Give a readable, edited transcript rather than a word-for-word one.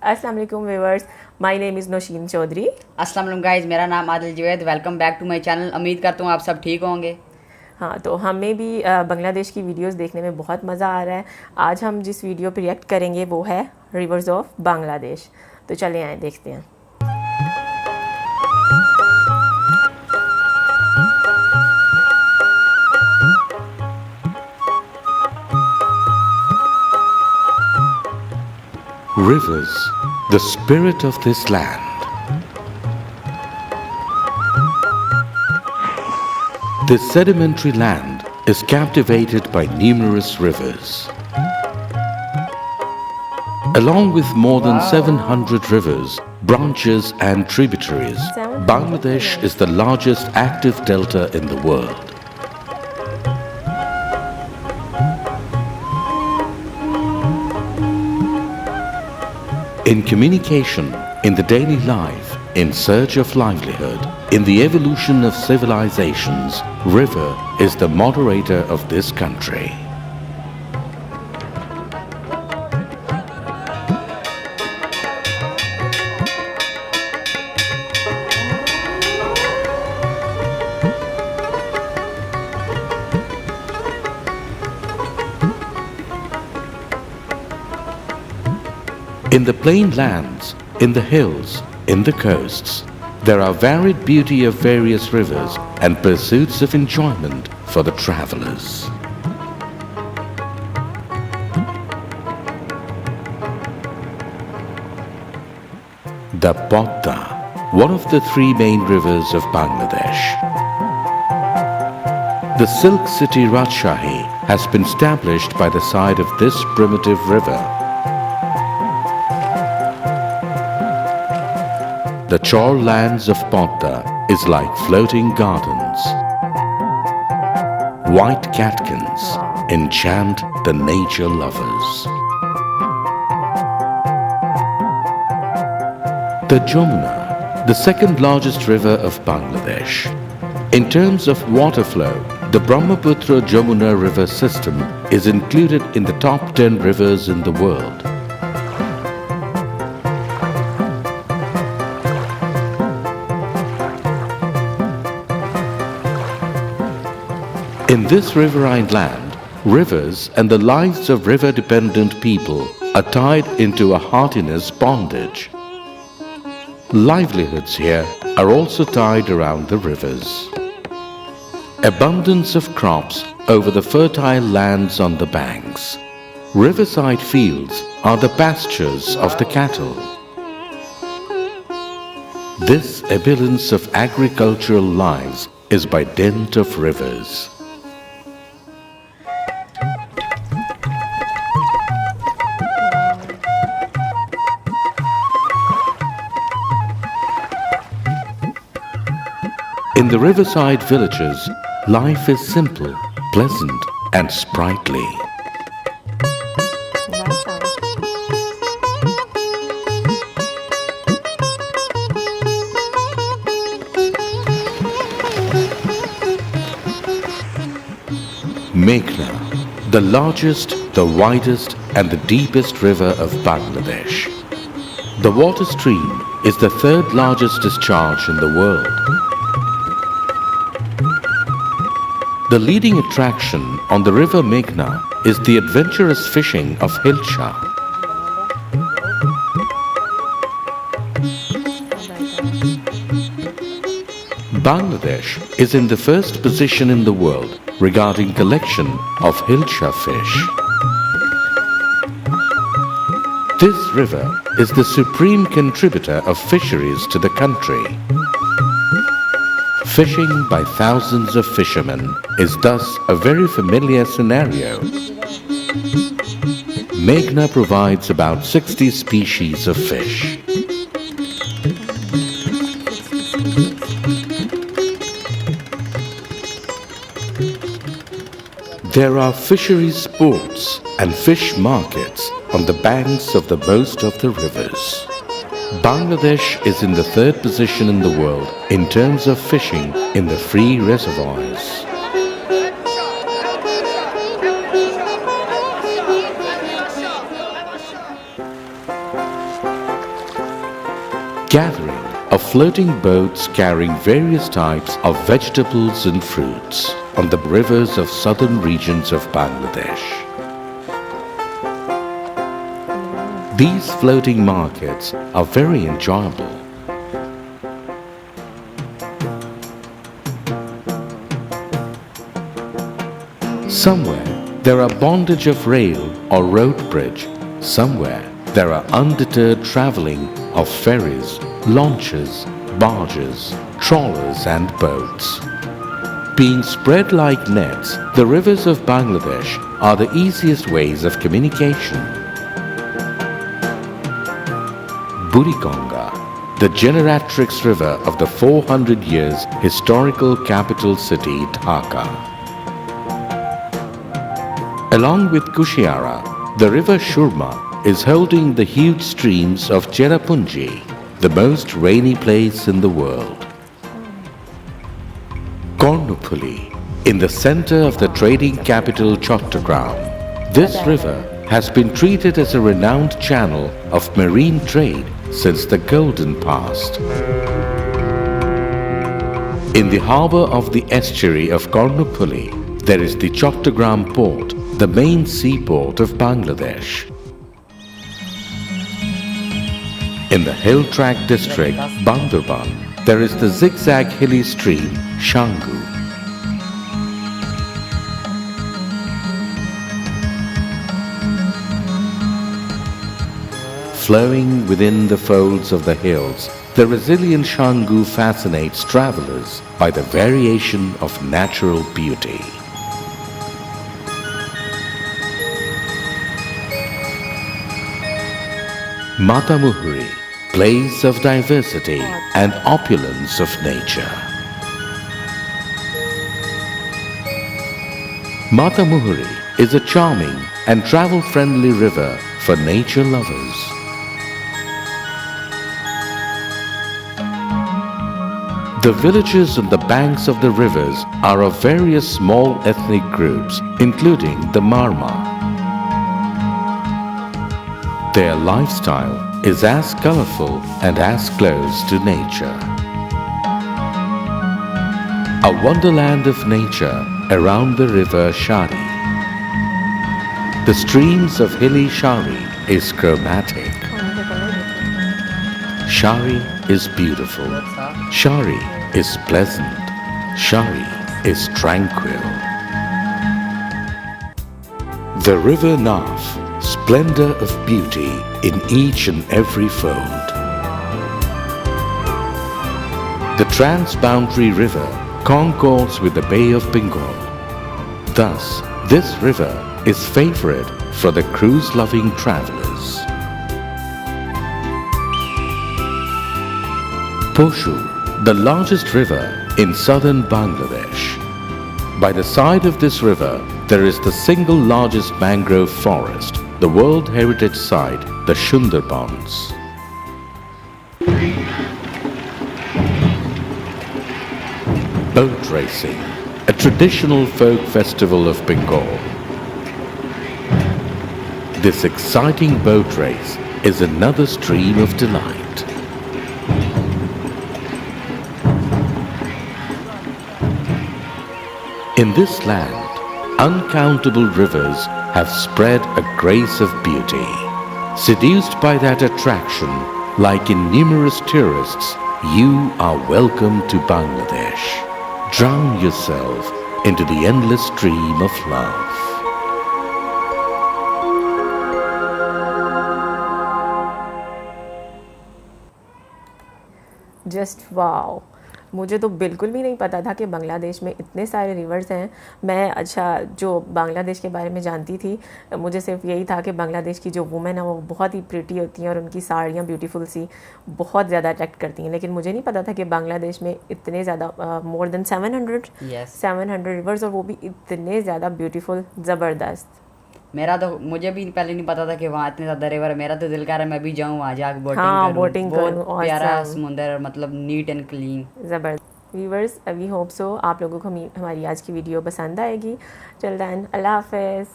अस्सलाम वालेकुम viewers, my name is Nausheen Chaudhary. अस्सलाम वालेकुम गाइस, मेरा नाम Adil Javed. Welcome back to my channel. उम्मीद करता हूँ आप सब ठीक होंगे। हाँ, तो हमें भी बांग्लादेश की वीडियोस देखने में बहुत मज़ा आ रहा है। आज हम जिस वीडियो पे रिएक्ट करेंगे वो है रिवर्स ऑफ बांग्लादेश। तो चले आए देखते हैं। Rivers, the spirit of this land. This sedimentary land is captivated by numerous rivers. Along with more than 700 rivers, branches and tributaries, Bangladesh is the largest active delta in the world. In communication, in the daily life, in search of livelihood, in the evolution of civilizations, river is the moderator of this country. In the plain lands, in the hills, in the coasts, there are varied beauty of various rivers and pursuits of enjoyment for the travelers. The Podda, one of the three main rivers of Bangladesh. The silk city Rajshahi has been established by the side of this primitive river. The chor lands of Podda is like floating gardens. White catkins enchant the nature lovers. The Jamuna, the second largest river of Bangladesh. In terms of water flow, the Brahmaputra Jamuna river system is included in the top 10 rivers in the world. In this riverine land, rivers and the lives of river-dependent people are tied into a heartiness bondage. Livelihoods here are also tied around the rivers. Abundance of crops over the fertile lands on the banks. Riverside fields are the pastures of the cattle. This abundance of agricultural lives is by dint of rivers. In the riverside villages, life is simple, pleasant and sprightly. Meghna, the largest, the widest and the deepest river of Bangladesh. The water stream is the third largest discharge in the world. The leading attraction on the river Meghna is the adventurous fishing of Hilcha. Bangladesh is in the first position in the world regarding collection of Hilcha fish. This river is the supreme contributor of fisheries to the country. Fishing by thousands of fishermen is thus a very familiar scenario. Meghna provides about 60 species of fish. There are fisheries sports and fish markets on the banks of the most of the rivers. Bangladesh is in the third position in the world in terms of fishing in the free reservoirs. gathering of floating boats carrying various types of vegetables and fruits on the rivers of southern regions of Bangladesh. These floating markets are very enjoyable. Somewhere there are bondage of rail or road bridge. Somewhere there are undeterred travelling of ferries, launches, barges, trawlers and boats. Being spread like nets, the rivers of Bangladesh are the easiest ways of communication. Burigonga, the generatrix river of the 400 years historical capital city Dhaka. Along with Kushiara, the river Shurma is holding the huge streams of Cherrapunji, the most rainy place in the world. Kornupuli, in the center of the trading capital Chattogram. This river has been treated as a renowned channel of marine trade since the golden past. In the harbor of the estuary of Kornupuli, there is the Chattogram port, the main seaport of Bangladesh. In the hill track district, Bandarban, there is the zigzag hilly stream, Shangu. Flowing within the folds of the hills, the resilient Shangu fascinates travelers by the variation of natural beauty. Matamuhuri, place of diversity and opulence of nature. Matamuhuri is a charming and travel-friendly river for nature lovers. The villages on the banks of the rivers are of various small ethnic groups, including the Marma. Their lifestyle is as colorful and as close to nature. A wonderland of nature around the river Shari. The streams of hilly Shari is chromatic. Shari is beautiful. Shari is pleasant. Shari is tranquil. The river Nav, splendor of beauty in each and every fold. The transboundary river concords with the Bay of Bengal. Thus, this river is favorite for the cruise-loving travelers. Poshu, the largest river in southern Bangladesh. By the side of this river, there is the single largest mangrove forest, the World Heritage Site, the Sundarbans. Boat racing, a traditional folk festival of Bengal. This exciting boat race is another stream of delight. In this land, uncountable rivers have spread a grace of beauty. Seduced by that attraction, like in numerous tourists, you are welcome to Bangladesh. Drown yourself into the endless stream of love. Just wow, मुझे तो बिल्कुल भी नहीं पता था कि बांग्लादेश में इतने सारे रिवर्स हैं। मैं जो बांग्लादेश के बारे में जानती थी, मुझे सिर्फ यही था कि बांग्लादेश की जो वुमेन है वो बहुत ही प्रिटी होती हैं और उनकी साड़ियाँ ब्यूटीफुल सी बहुत ज़्यादा अट्रैक्ट करती हैं। लेकिन मुझे नहीं पता था कि बांग्लादेश में इतने ज़्यादा मोर देन 700 रिवर्स, और वो भी इतने ज़्यादा ब्यूटीफुल, ज़बरदस्त। मेरा तो मुझे भी पहले नहीं पता था कि वहाँ इतने ज़्यादा रिवर है। मेरा तो दिल कर रहा है मैं भी जाऊँ वहाँ जाकर बोटिंग करूँ। बहुत प्यारा समुंदर, मतलब नीट एंड क्लीन, ज़बरदस्त। व्यूअर्स, वी होप सो आप लोगों को हमारी आज की वीडियो पसंद आएगी। टिल देन, अल्लाह हाफ़िज़।